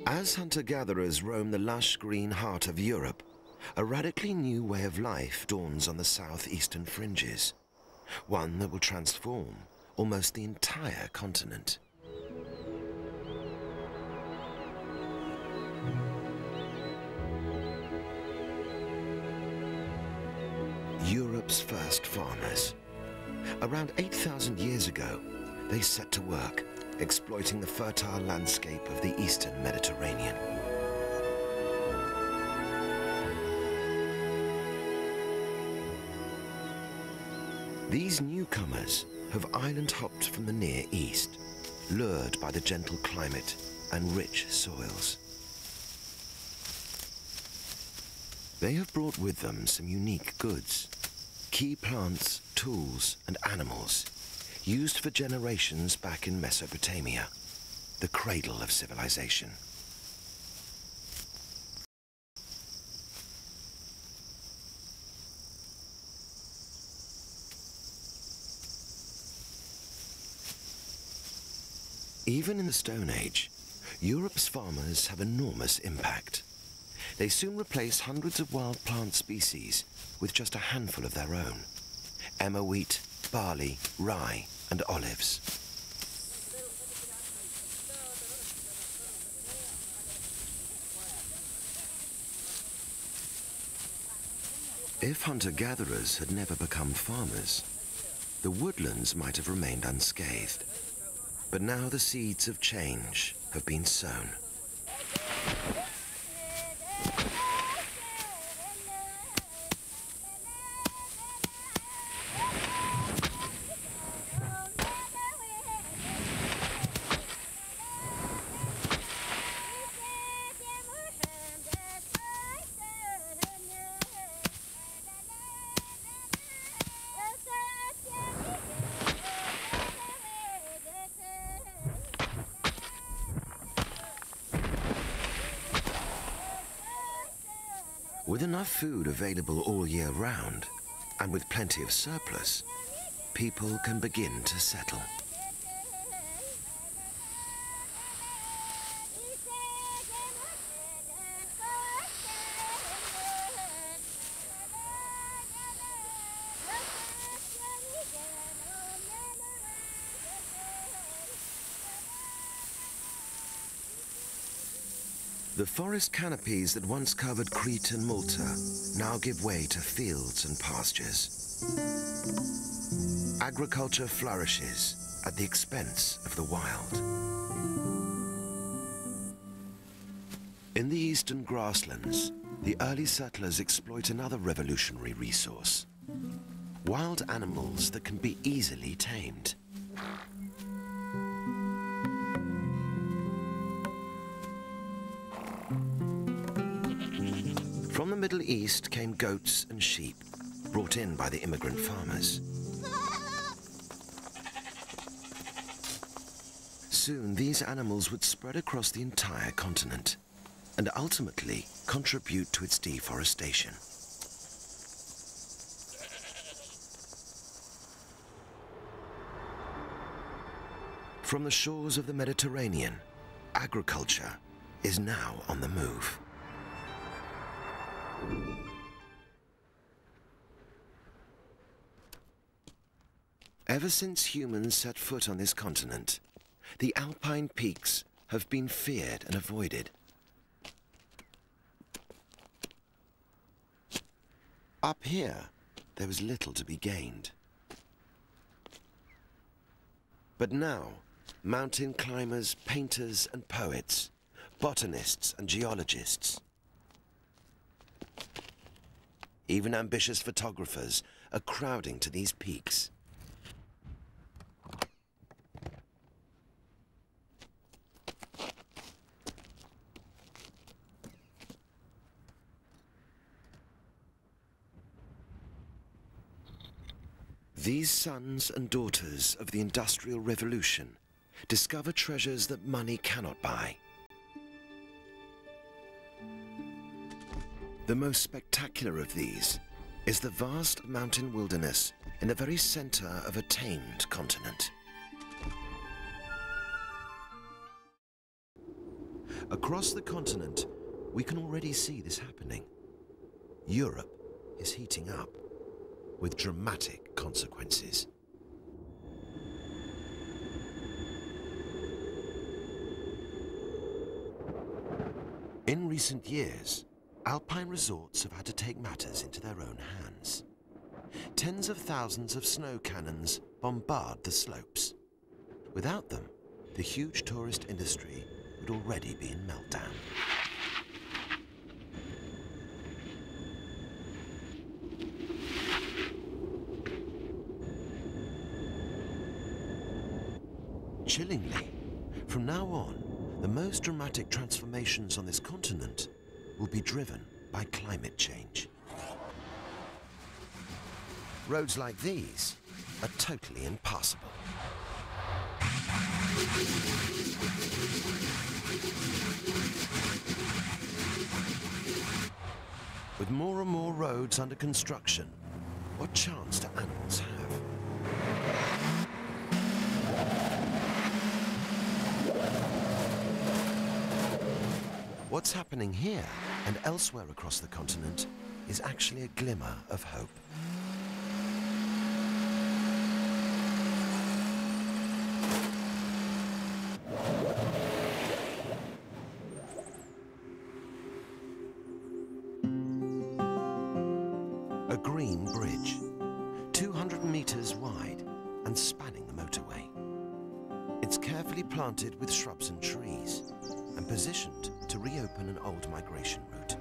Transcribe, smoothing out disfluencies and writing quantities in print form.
As hunter-gatherers roam the lush green heart of Europe, a radically new way of life dawns on the southeastern fringes, one that will transform almost the entire continent. Europe's first farmers. Around 8,000 years ago, they set to work, exploiting the fertile landscape of the eastern Mediterranean. These newcomers have island-hopped from the Near East, lured by the gentle climate and rich soils. They have brought with them some unique goods, key plants, tools, and animals used for generations back in Mesopotamia, the cradle of civilization. Even in the Stone Age, Europe's farmers have enormous impact. They soon replace hundreds of wild plant species with just a handful of their own: emmer wheat, barley, rye, and olives. If hunter-gatherers had never become farmers, the woodlands might have remained unscathed. But now the seeds of change have been sown. With enough food available all year round, and with plenty of surplus, people can begin to settle. The forest canopies that once covered Crete and Malta now give way to fields and pastures. Agriculture flourishes at the expense of the wild. In the eastern grasslands, the early settlers exploit another revolutionary resource: wild animals that can be easily tamed. From the Middle East came goats and sheep, brought in by the immigrant farmers. Soon these animals would spread across the entire continent and ultimately contribute to its deforestation. From the shores of the Mediterranean, agriculture is now on the move. Ever since humans set foot on this continent, the alpine peaks have been feared and avoided. Up here, there was little to be gained. But now, mountain climbers, painters and poets, botanists and geologists, even ambitious photographers are crowding to these peaks. These sons and daughters of the Industrial Revolution discover treasures that money cannot buy. The most spectacular of these is the vast mountain wilderness in the very center of a tamed continent. Across the continent, we can already see this happening. Europe is heating up, with dramatic consequences. In recent years, alpine resorts have had to take matters into their own hands. Tens of thousands of snow cannons bombard the slopes. Without them, the huge tourist industry would already be in meltdown. Chillingly, from now on, the most dramatic transformations on this continent will be driven by climate change. Roads like these are totally impassable. With more and more roads under construction, what chance do animals have? What's happening here and elsewhere across the continent is actually a glimmer of hope. A green bridge, 200 meters wide and spanning the motorway. It's carefully planted with shrubs and trees and positioned to reopen an old migration route.